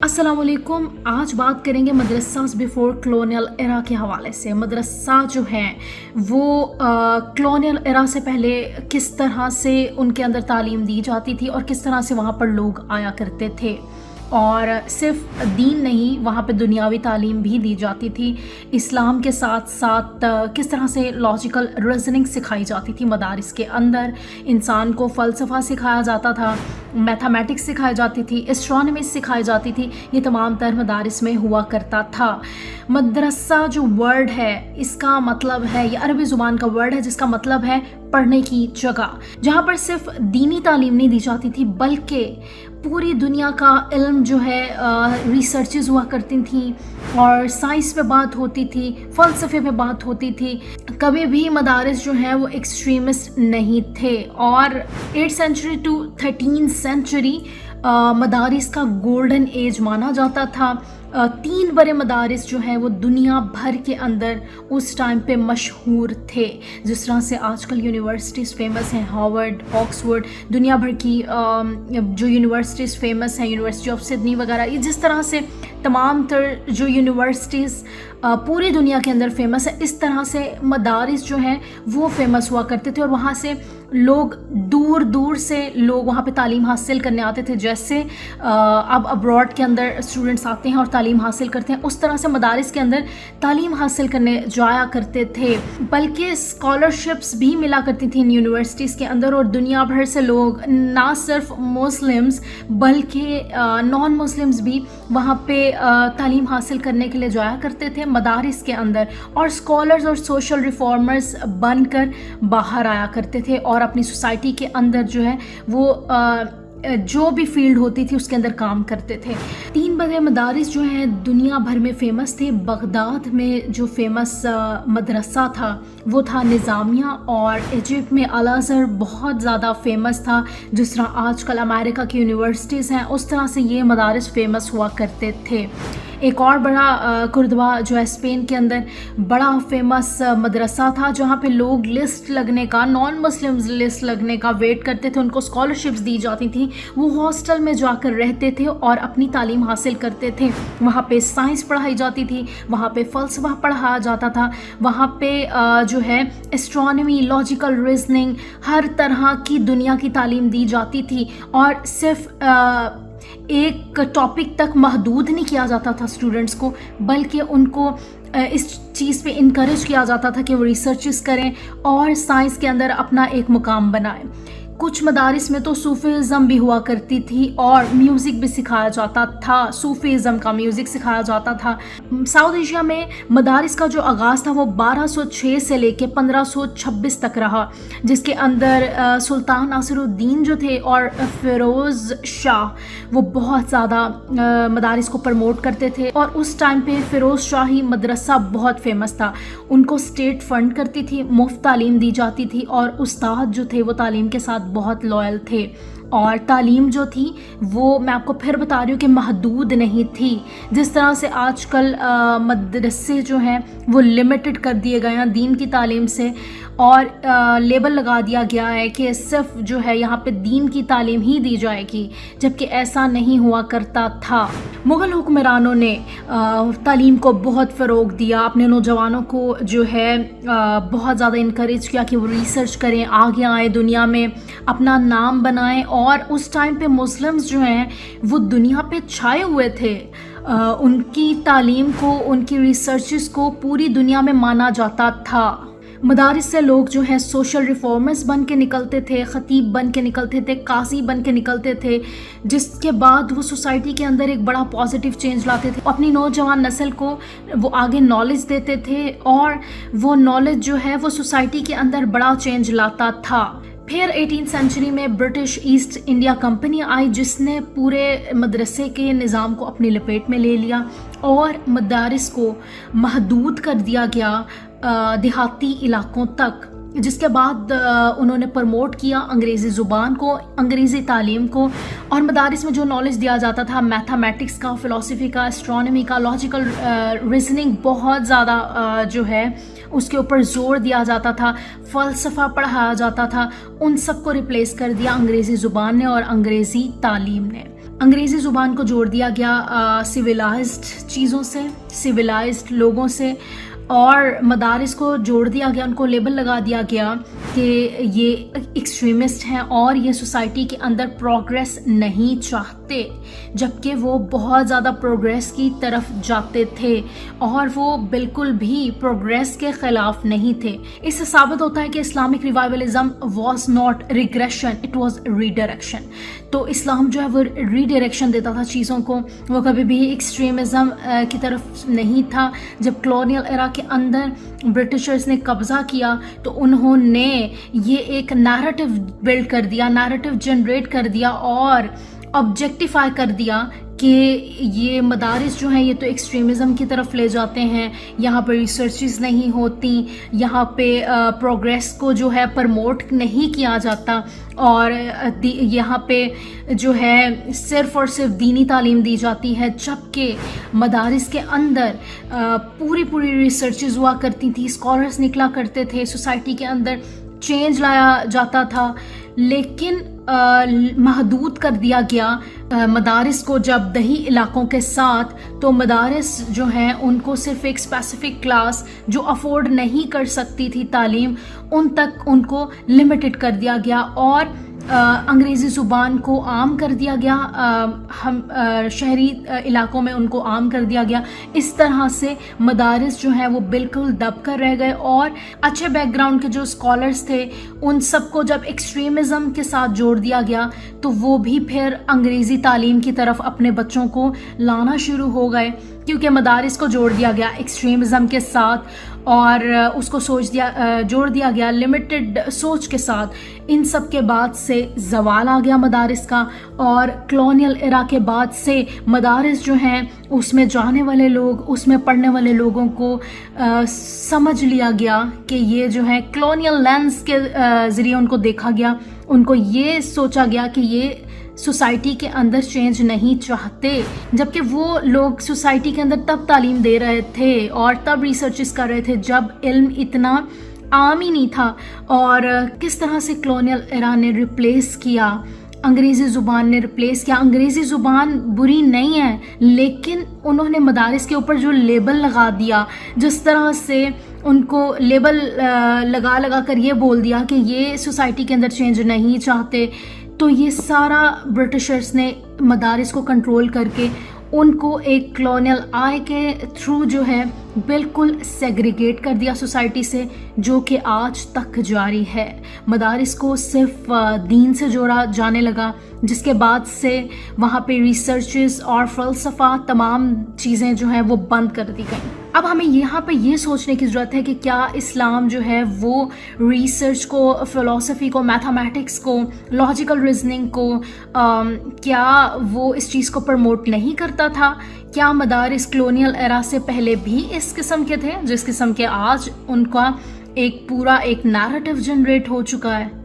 अस्सलाम वालेकुम। आज बात करेंगे मदरसास बिफोर कॉलोनियल एरा के हवाले से। मदरसा जो हैं वो कॉलोनियल एरा से पहले किस तरह से उनके अंदर तालीम दी जाती थी और किस तरह से वहाँ पर लोग आया करते थे, और सिर्फ दीन नहीं, वहाँ पे दुनियावी तालीम भी दी जाती थी। इस्लाम के साथ साथ किस तरह से लॉजिकल रीजनिंग सिखाई जाती थी मदारिस के अंदर। इंसान को फ़लसफ़ा सिखाया जाता था, मैथमेटिक्स सिखाई जाती थी, एस्ट्रोनॉमी सिखाई जाती थी। ये तमाम तर मदारिस में हुआ करता था। मदरसा जो वर्ड है इसका मतलब है, ये अरबी ज़ुबान का वर्ड है जिसका मतलब है पढ़ने की जगह, जहाँ पर सिर्फ दीनी तालीम नहीं दी जाती थी बल्कि पूरी दुनिया का इल्म जो है रिसर्चेस हुआ करती थी और साइंस पे बात होती थी, फ़लसफ़े पे बात होती थी। कभी भी मदारिस जो है वो एक्सट्रीमिस्ट नहीं थे। और 8th century to 13th century मदारिस का गोल्डन एज माना जाता था। 3 बड़े मदारिस जो हैं वो दुनिया भर के अंदर उस टाइम पे मशहूर थे। जिस तरह से आजकल यूनिवर्सिटीज़ फेमस हैं, हार्वर्ड, ऑक्सफोर्ड, दुनिया भर की जो यूनिवर्सिटीज़ फेमस हैं, यूनिवर्सिटी ऑफ सिडनी वगैरह, ये जिस तरह से तमाम तर जो यूनिवर्सिटीज़ पूरी दुनिया के अंदर फेमस है, इस तरह से मदारिस जो हैं वो फेमस हुआ करते थे। और वहाँ से लोग दूर दूर से लोग वहाँ पे तालीम हासिल करने आते थे। जैसे अब अब्रॉड के अंदर स्टूडेंट्स आते हैं और तालीम हासिल करते हैं, उस तरह से मदारिस के अंदर तालीम हासिल करने जाया करते थे। बल्कि स्कॉलरशिप्स भी मिला करती थी इन यूनिवर्सिटीज़ के अंदर, और दुनिया भर से लोग, ना सिर्फ मुस्लिम्स बल्कि नॉन मुस्लिम्स भी वहाँ पे तालीम हासिल करने के लिए जाया करते थे मदारिस के अंदर, और स्कॉलर्स और सोशल रिफॉर्मर्स बनकर बाहर आया करते थे और अपनी सोसाइटी के अंदर जो है वो जो भी फील्ड होती थी उसके अंदर काम करते थे। 3 बड़े मदारिस जो हैं दुनिया भर में फ़ेमस थे। बगदाद में जो फेमस मदरसा था वो था निज़ामिया, और इजिप्ट में अल अज़हर बहुत ज़्यादा फेमस था। जिस तरह आजकल अमेरिका की यूनिवर्सिटीज़ हैं उस तरह से ये मदारिस फेमस हुआ करते थे। एक और बड़ा कुर्दवा जो है स्पेन के अंदर बड़ा फेमस मदरसा था, जहाँ पे लोग लिस्ट लगने का, नॉन मुस्लिम्स लिस्ट लगने का वेट करते थे, उनको स्कॉलरशिप्स दी जाती थी, वो हॉस्टल में जाकर रहते थे और अपनी तालीम हासिल करते थे। वहाँ पे साइंस पढ़ाई जाती थी, वहाँ पे फ़लसफ़ा पढ़ाया जाता था, वहाँ पे जो है एस्ट्रोनॉमी, लॉजिकल रीजनिंग, हर तरह की दुनिया की तालीम दी जाती थी। और सिर्फ एक टॉपिक तक महदूद नहीं किया जाता था स्टूडेंट्स को, बल्कि उनको इस चीज़ पे इनकरेज किया जाता था कि वो रिसर्चेस करें और साइंस के अंदर अपना एक मुकाम बनाएं। कुछ मदारिस में तो सूफीज़म भी हुआ करती थी और म्यूज़िक भी सिखाया जाता था, सूफीज़म का म्यूज़िक सिखाया जाता था। साउथ एशिया में मदारिस का जो आगाज़ था वो 1206 से लेके 1526 तक रहा, जिसके अंदर सुल्तान नासिरुद्दीन जो थे और फ़िरोज़ शाह वो बहुत ज़्यादा मदारिस को प्रमोट करते थे। और उस टाइम पे फ़िरोज़ शाही मदरसा बहुत फेमस था। उनको स्टेट फ़ंड करती थी, मुफ्त तालीम दी जाती थी, और उस्ताद जो थे वो तालीम के साथ बहुत लॉयल थे। और तालीम जो थी वो, मैं आपको फिर बता रही हूँ कि महदूद नहीं थी। जिस तरह से आजकल मदरसे जो हैं वो लिमिटेड कर दिए गए हैं दीन की तालीम से, और लेबल लगा दिया गया है कि सिर्फ जो है यहाँ पे दीन की तालीम ही दी जाएगी, जबकि ऐसा नहीं हुआ करता था। मुग़ल हुक्मरानों ने तालीम को बहुत फ़रोग़ दिया, अपने नौजवानों को जो है बहुत ज़्यादा इनकरेज किया कि वो रिसर्च करें, आगे आए, दुनिया में अपना नाम बनाएं। और उस टाइम पे मुस्लिम्स जो हैं वो दुनिया पे छाए हुए थे। उनकी तालीम को, उनकी रिसर्चेस को पूरी दुनिया में माना जाता था। मदारिस से लोग जो है सोशल रिफॉर्मर्स बन के निकलते थे, ख़तीब बन के निकलते थे, काजी बन के निकलते थे, जिसके बाद वो सोसाइटी के अंदर एक बड़ा पॉजिटिव चेंज लाते थे। अपनी नौजवान नस्ल को वो आगे नॉलेज देते थे, और वो नॉलेज जो है वो सोसाइटी के अंदर बड़ा चेंज लाता था। फिर 18th सेंचुरी में ब्रिटिश ईस्ट इंडिया कंपनी आई, जिसने पूरे मदरसे के निज़ाम को अपनी लपेट में ले लिया और मदारिस को महदूद कर दिया गया देहाती इलाकों तक। जिसके बाद उन्होंने प्रमोट किया अंग्रेज़ी ज़ुबान को, अंग्रेज़ी तालीम को, और मदारिस में जो नॉलेज दिया जाता था मैथमेटिक्स का, फ़िलासफ़ी का, एस्ट्रोनॉमी का, लॉजिकल रीजनिंग बहुत ज़्यादा जो है उसके ऊपर ज़ोर दिया जाता था, फ़लसफ़ा पढ़ाया जाता था, उन सब को रिप्लेस कर दिया अंग्रेज़ी ज़ुबान ने और अंग्रेज़ी तालीम ने। انگریزی زبان کو جوڑ دیا گیا سویلائزڈ چیزوں سے، سویلائزڈ لوگوں سے، اور مدارس کو جوڑ دیا گیا، ان کو لیبل لگا دیا گیا کہ یہ ایکسٹریمسٹ ہیں اور یہ سوسائٹی کے اندر پروگریس نہیں چاہتے، جبکہ وہ بہت زیادہ پروگریس کی طرف جاتے تھے اور وہ بالکل بھی پروگریس کے خلاف نہیں تھے۔ اس سے ثابت ہوتا ہے کہ Islamic revivalism was not regression, it was redirection. تو اسلام جو ہے وہ ریڈائریکشن دیتا تھا چیزوں کو، وہ کبھی بھی ایکسٹریمزم کی طرف نہیں تھا۔ جب کلونیل ایرا کے اندر برٹشرز نے قبضہ کیا تو انہوں نے یہ ایک نیریٹو بلڈ کر دیا، نیریٹو جنریٹ کر دیا اور آبجیکٹیفائی کر دیا کہ یہ مدارس جو ہیں یہ تو ایکسٹریمزم کی طرف لے جاتے ہیں، یہاں پہ ریسرچز نہیں ہوتی، یہاں پہ پروگریس کو جو ہے پرموٹ نہیں کیا جاتا، اور یہاں پہ جو ہے صرف اور صرف دینی تعلیم دی جاتی ہے، جبکہ مدارس کے اندر پوری ریسرچز ہوا کرتی تھی، اسکالرز نکلا کرتے تھے، سوسائٹی کے اندر چینج لایا جاتا تھا، لیکن محدود کر دیا گیا مدارس کو جب دیہی علاقوں کے ساتھ۔ تو مدارس جو ہیں ان کو صرف ایک اسپیسیفک کلاس جو افورڈ نہیں کر سکتی تھی تعلیم، ان تک ان کو لمیٹڈ کر دیا گیا، اور انگریزی زبان کو عام کر دیا گیا، شہری علاقوں میں ان کو عام کر دیا گیا۔ اس طرح سے مدارس جو ہیں وہ بالکل دب کر رہ گئے، اور اچھے بیک گراؤنڈ کے جو اسکالرز تھے ان سب کو جب ایکسٹریمزم کے ساتھ جوڑ دیا گیا تو وہ بھی پھر انگریزی تعلیم کی طرف اپنے بچوں کو لانا شروع ہو گئے، کیونکہ مدارس کو جوڑ دیا گیا ایکسٹریمزم کے ساتھ اور اس کو جوڑ دیا گیا لمیٹڈ سوچ کے ساتھ۔ ان سب کے بعد سے زوال آ گیا مدارس کا، اور کلونیل ایرا کے بعد سے مدارس جو ہیں اس میں جانے والے لوگ، اس میں پڑھنے والے لوگوں کو سمجھ لیا گیا کہ یہ جو ہے کلونیل لینس کے ذریعے ان کو دیکھا گیا، ان کو یہ سوچا گیا کہ یہ سوسائٹی کے اندر چینج نہیں چاہتے، جبکہ وہ لوگ سوسائٹی کے اندر تب تعلیم دے رہے تھے اور تب ریسرچز کر رہے تھے جب علم اتنا عام ہی نہیں تھا۔ اور کس طرح سے کلونیل ایرا نے ریپلیس کیا، انگریزی زبان نے ریپلیس کیا۔ انگریزی زبان بری نہیں ہے، لیکن انہوں نے مدارس کے اوپر جو لیبل لگا دیا، جس طرح سے ان کو لیبل لگا کر یہ بول دیا کہ یہ سوسائٹی کے اندر چینج نہیں چاہتے، تو یہ سارا برٹشرز نے مدارس کو کنٹرول کر کے ان کو ایک کلونیل آئی کے تھرو جو ہے بالکل سیگریگیٹ کر دیا سوسائٹی سے، جو کہ آج تک جاری ہے۔ مدارس کو صرف دین سے جوڑا جانے لگا، جس کے بعد سے وہاں پہ ریسرچز اور فلسفہ تمام چیزیں جو ہیں وہ بند کر دی گئیں۔ اب ہمیں یہاں پہ یہ سوچنے کی ضرورت ہے کہ کیا اسلام جو ہے وہ ریسرچ کو، فلسفی کو، میتھمیٹکس کو، لاجیکل ریزننگ کو کیا وہ اس چیز کو پروموٹ نہیں کرتا تھا؟ کیا مدارس کلونیل ایرا سے پہلے بھی اس قسم کے تھے جس قسم کے آج ان کا ایک پورا ایک نیریٹو جنریٹ ہو چکا ہے؟